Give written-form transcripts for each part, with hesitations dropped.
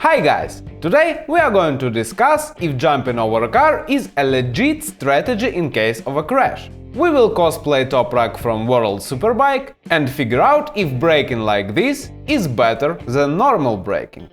Hi guys! Today we are going to discuss if jumping over a car is a legit strategy in case of a crash. We will cosplay Toprak from World Superbike and figure out if braking like this is better than normal braking.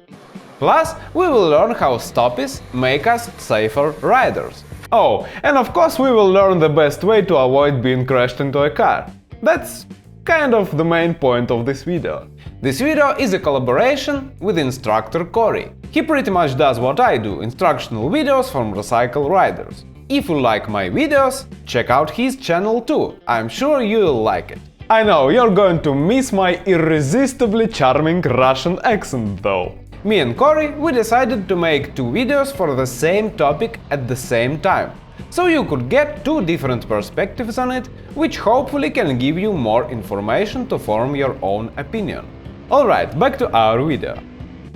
Plus, we will learn how stoppies make us safer riders. Oh, and of course we will learn the best way to avoid being crashed into a car. That's kind of the main point of this video. This video is a collaboration with instructor Corey. He pretty much does what I do, instructional videos from recycle riders. If you like my videos, check out his channel too, I'm sure you'll like it. I know, you're going to miss my irresistibly charming Russian accent though. Me and Corey, we decided to make two videos for the same topic at the same time. So you could get two different perspectives on it, which hopefully can give you more information to form your own opinion. Alright, back to our video.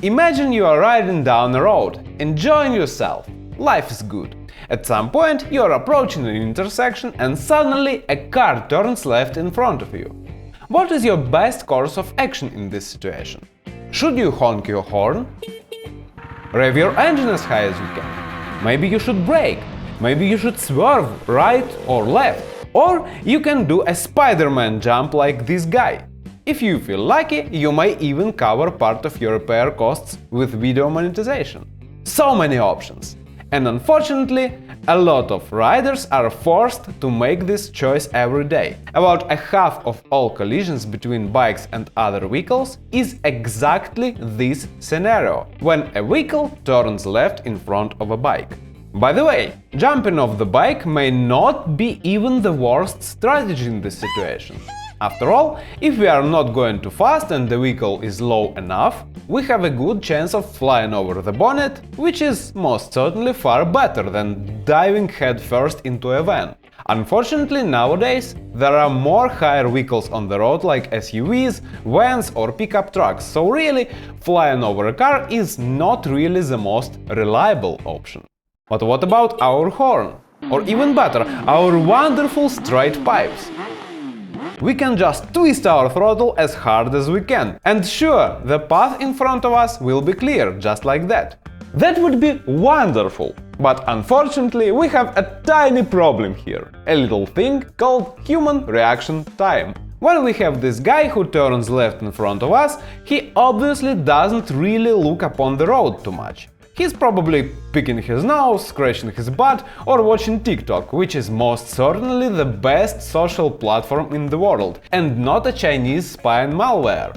Imagine you are riding down a road, enjoying yourself. Life is good. At some point you are approaching an intersection and suddenly a car turns left in front of you. What is your best course of action in this situation? Should you honk your horn? Rev your engine as high as you can? Maybe you should brake? Maybe you should swerve right or left? Or you can do a Spider-Man jump like this guy. If you feel lucky, you may even cover part of your repair costs with video monetization. So many options. And unfortunately, a lot of riders are forced to make this choice every day. About a half of all collisions between bikes and other vehicles is exactly this scenario, when a vehicle turns left in front of a bike. By the way, jumping off the bike may not be even the worst strategy in this situation. After all, if we are not going too fast and the vehicle is low enough, we have a good chance of flying over the bonnet, which is most certainly far better than diving headfirst into a van. Unfortunately, nowadays, there are more higher vehicles on the road like SUVs, vans or pickup trucks, so really, flying over a car is not really the most reliable option. But what about our horn? Or even better, our wonderful straight pipes? We can just twist our throttle as hard as we can, and sure, the path in front of us will be clear, just like that. That would be wonderful! But unfortunately, we have a tiny problem here, a little thing called human reaction time. When we have this guy who turns left in front of us, he obviously doesn't really look upon the road too much. He's probably picking his nose, scratching his butt or watching TikTok, which is most certainly the best social platform in the world, and not a Chinese spying malware.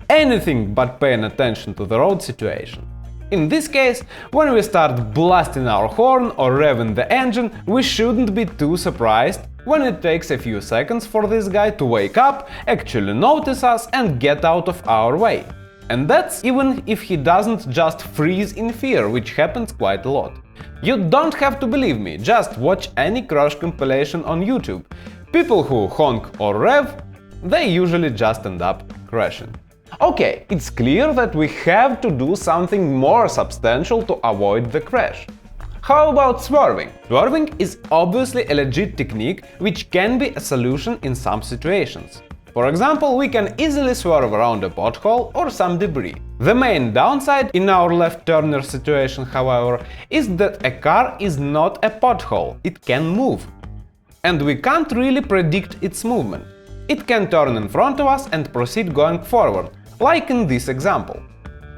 Anything but paying attention to the road situation. In this case, when we start blasting our horn or revving the engine, we shouldn't be too surprised when it takes a few seconds for this guy to wake up, actually notice us and get out of our way. And that's even if he doesn't just freeze in fear, which happens quite a lot. You don't have to believe me, just watch any crash compilation on YouTube. People who honk or rev, they usually just end up crashing. Okay, it's clear that we have to do something more substantial to avoid the crash. How about swerving? Swerving is obviously a legit technique which can be a solution in some situations. For example, we can easily swerve around a pothole or some debris. The main downside in our left-turner situation, however, is that a car is not a pothole, it can move. And we can't really predict its movement. It can turn in front of us and proceed going forward, like in this example.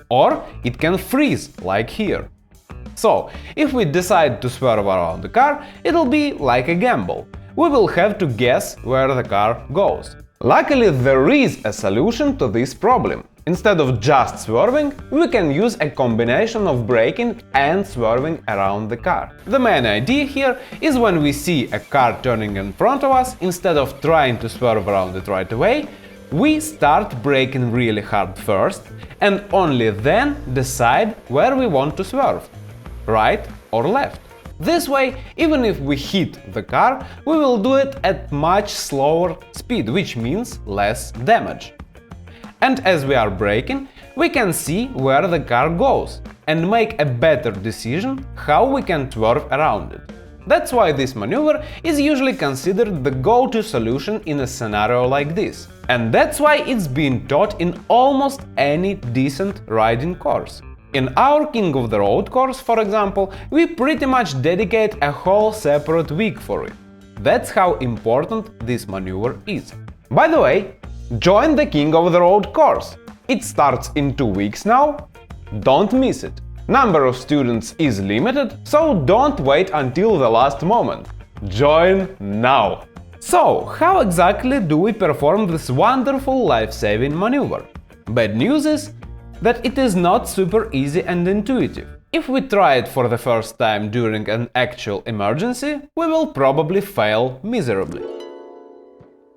Or it can freeze, like here. So, if we decide to swerve around the car, it'll be like a gamble. We will have to guess where the car goes. Luckily, there is a solution to this problem. Instead of just swerving, we can use a combination of braking and swerving around the car. The main idea here is when we see a car turning in front of us, instead of trying to swerve around it right away, we start braking really hard first and only then decide where we want to swerve, right or left. This way, even if we hit the car, we will do it at much slower speed, which means less damage. And as we are braking, we can see where the car goes and make a better decision how we can swerve around it. That's why this maneuver is usually considered the go-to solution in a scenario like this. And that's why it's being taught in almost any decent riding course. In our King of the Road course, for example, we pretty much dedicate a whole separate week for it. That's how important this maneuver is. By the way, join the King of the Road course. It starts in 2 weeks now. Don't miss it. Number of students is limited, so don't wait until the last moment. Join now! So, how exactly do we perform this wonderful life-saving maneuver? Bad news is that it is not super easy and intuitive. If we try it for the first time during an actual emergency, we will probably fail miserably.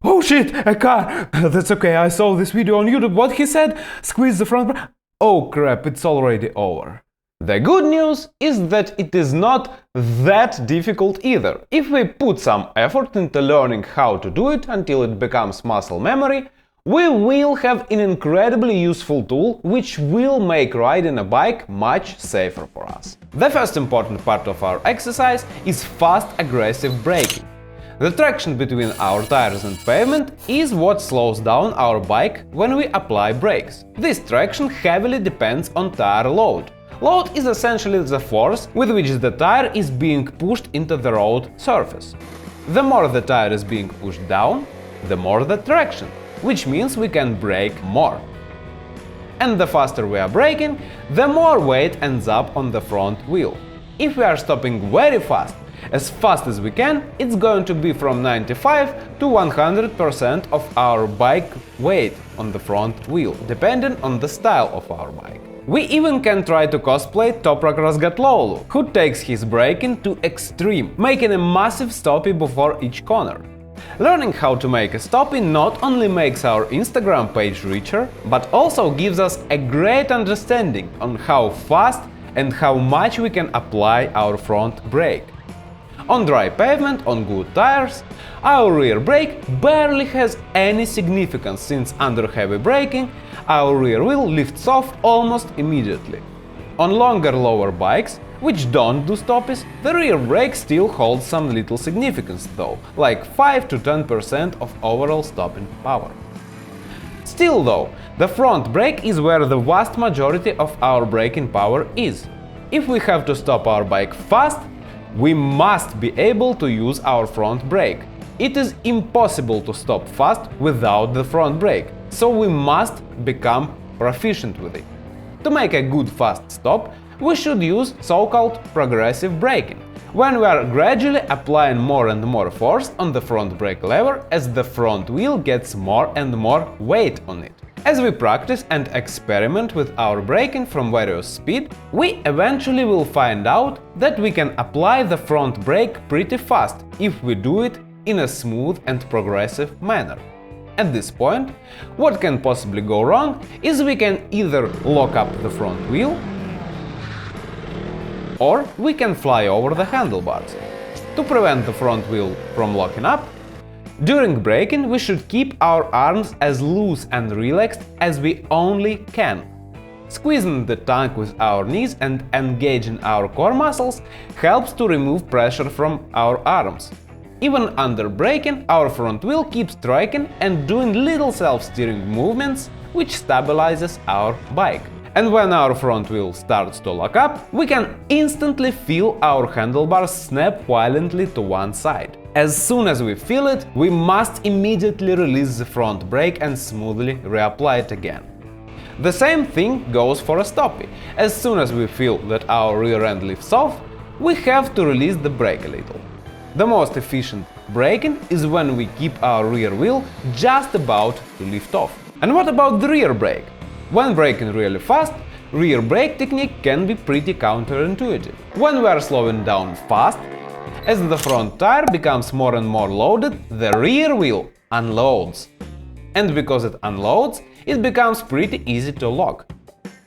Oh shit, a car! That's okay, I saw this video on YouTube. What he said? Squeeze the front brake. Oh crap, it's already over. The good news is that it is not that difficult either. If we put some effort into learning how to do it until it becomes muscle memory, we will have an incredibly useful tool which will make riding a bike much safer for us. The first important part of our exercise is fast aggressive braking. The traction between our tires and pavement is what slows down our bike when we apply brakes. This traction heavily depends on tire load. Load is essentially the force with which the tire is being pushed into the road surface. The more the tire is being pushed down, the more the traction, which means we can brake more. And the faster we are braking, the more weight ends up on the front wheel. If we are stopping very fast as we can, it's going to be from 95 to 100% of our bike weight on the front wheel, depending on the style of our bike. We even can try to cosplay Toprak Razgatloğlu, who takes his braking to extreme, making a massive stoppie before each corner. Learning how to make a stoppie not only makes our Instagram page richer, but also gives us a great understanding on how fast and how much we can apply our front brake. On dry pavement, on good tires, our rear brake barely has any significance since under heavy braking, our rear wheel lifts off almost immediately. On longer lower bikes, which don't do stoppies, the rear brake still holds some little significance though, like 5 to 10% of overall stopping power. Still though, the front brake is where the vast majority of our braking power is. If we have to stop our bike fast, we must be able to use our front brake. It is impossible to stop fast without the front brake, so we must become proficient with it. To make a good fast stop, we should use so-called progressive braking, when we are gradually applying more and more force on the front brake lever as the front wheel gets more and more weight on it. As we practice and experiment with our braking from various speed, we eventually will find out that we can apply the front brake pretty fast if we do it in a smooth and progressive manner. At this point, what can possibly go wrong is we can either lock up the front wheel, or we can fly over the handlebars. To prevent the front wheel from locking up, during braking we should keep our arms as loose and relaxed as we only can. Squeezing the tank with our knees and engaging our core muscles helps to remove pressure from our arms. Even under braking, our front wheel keeps tracking and doing little self-steering movements, which stabilizes our bike. And when our front wheel starts to lock up, we can instantly feel our handlebars snap violently to one side. As soon as we feel it, we must immediately release the front brake and smoothly reapply it again. The same thing goes for a stoppie. As soon as we feel that our rear end lifts off, we have to release the brake a little. The most efficient braking is when we keep our rear wheel just about to lift off. And what about the rear brake? When braking really fast, rear brake technique can be pretty counterintuitive. When we are slowing down fast, as the front tire becomes more and more loaded, the rear wheel unloads. And because it unloads, it becomes pretty easy to lock.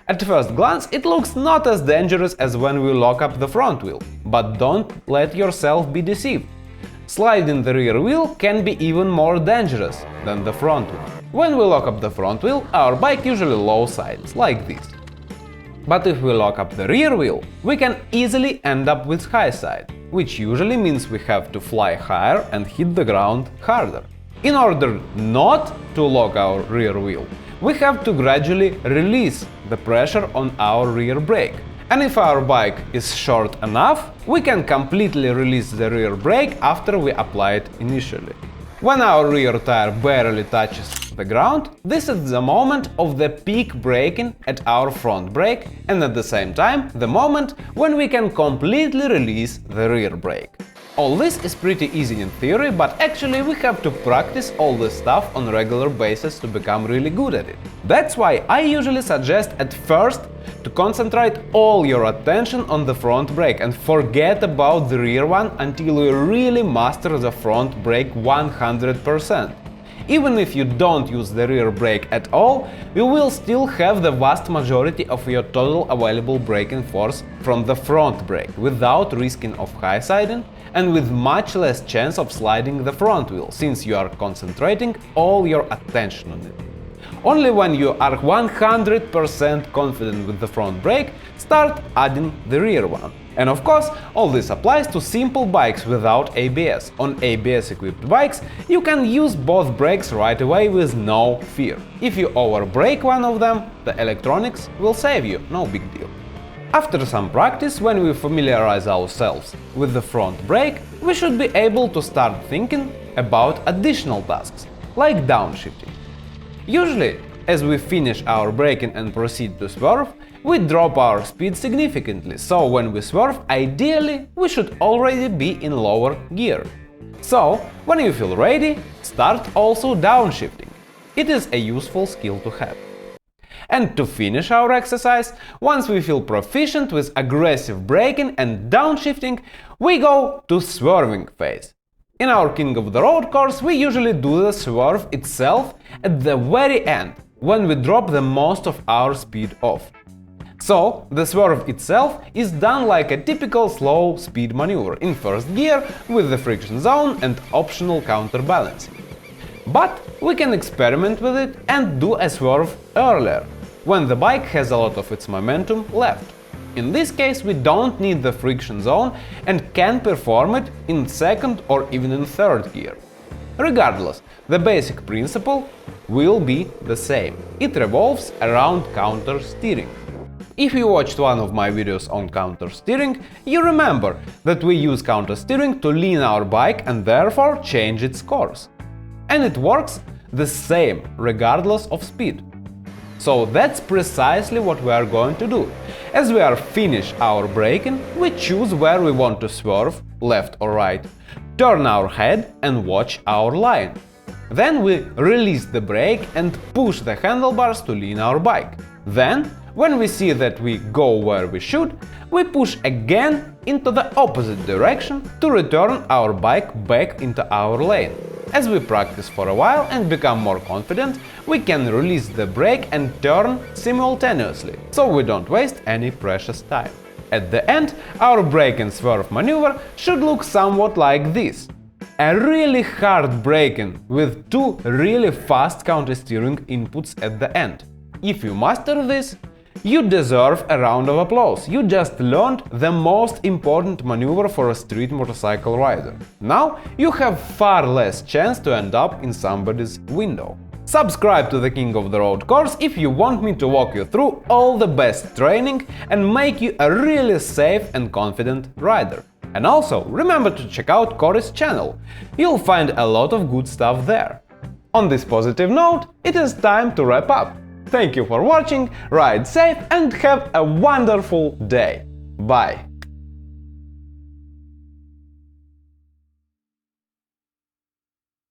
At first glance, it looks not as dangerous as when we lock up the front wheel, but don't let yourself be deceived. Sliding the rear wheel can be even more dangerous than the front one. When we lock up the front wheel, our bike usually low sides, like this. But if we lock up the rear wheel, we can easily end up with high side, which usually means we have to fly higher and hit the ground harder. In order not to lock our rear wheel, we have to gradually release the pressure on our rear brake. And if our bike is short enough, we can completely release the rear brake after we apply it initially. When our rear tire barely touches the ground, this is the moment of the peak braking at our front brake, and at the same time the moment when we can completely release the rear brake. All this is pretty easy in theory, but actually we have to practice all this stuff on a regular basis to become really good at it. That's why I usually suggest at first to concentrate all your attention on the front brake and forget about the rear one until you really master the front brake 100%. Even if you don't use the rear brake at all, you will still have the vast majority of your total available braking force from the front brake without risking of high siding and with much less chance of sliding the front wheel, since you are concentrating all your attention on it. Only when you are 100% confident with the front brake, start adding the rear one. And of course, all this applies to simple bikes without ABS. On ABS-equipped bikes, you can use both brakes right away with no fear. If you overbrake one of them, the electronics will save you, no big deal. After some practice, when we familiarize ourselves with the front brake, we should be able to start thinking about additional tasks, like downshifting. Usually, as we finish our braking and proceed to swerve, we drop our speed significantly, so when we swerve, ideally, we should already be in lower gear. So, when you feel ready, start also downshifting. It is a useful skill to have. And to finish our exercise, once we feel proficient with aggressive braking and downshifting, we go to swerving phase. In our King of the Road course, we usually do the swerve itself at the very end, when we drop the most of our speed off. So, the swerve itself is done like a typical slow speed maneuver in first gear with the friction zone and optional counterbalancing. But we can experiment with it and do a swerve earlier, when the bike has a lot of its momentum left. In this case, we don't need the friction zone and can perform it in second or even in third gear. Regardless, the basic principle will be the same. It revolves around countersteering. If you watched one of my videos on countersteering, you remember that we use countersteering to lean our bike and therefore change its course. And it works the same regardless of speed. So that's precisely what we are going to do. As we are finished our braking, we choose where we want to swerve, left or right, turn our head and watch our line. Then we release the brake and push the handlebars to lean our bike. Then, when we see that we go where we should, we push again into the opposite direction to return our bike back into our lane. As we practice for a while and become more confident, we can release the brake and turn simultaneously, so we don't waste any precious time. At the end, our brake and swerve maneuver should look somewhat like this. A really hard braking with two really fast countersteering inputs at the end. If you master this, you deserve a round of applause. You just learned the most important maneuver for a street motorcycle rider. Now you have far less chance to end up in somebody's window. Subscribe to the King of the Road course if you want me to walk you through all the best training and make you a really safe and confident rider. And also remember to check out Cory's channel. You'll find a lot of good stuff there. On this positive note, it is time to wrap up. Thank you for watching, ride safe and have a wonderful day. Bye!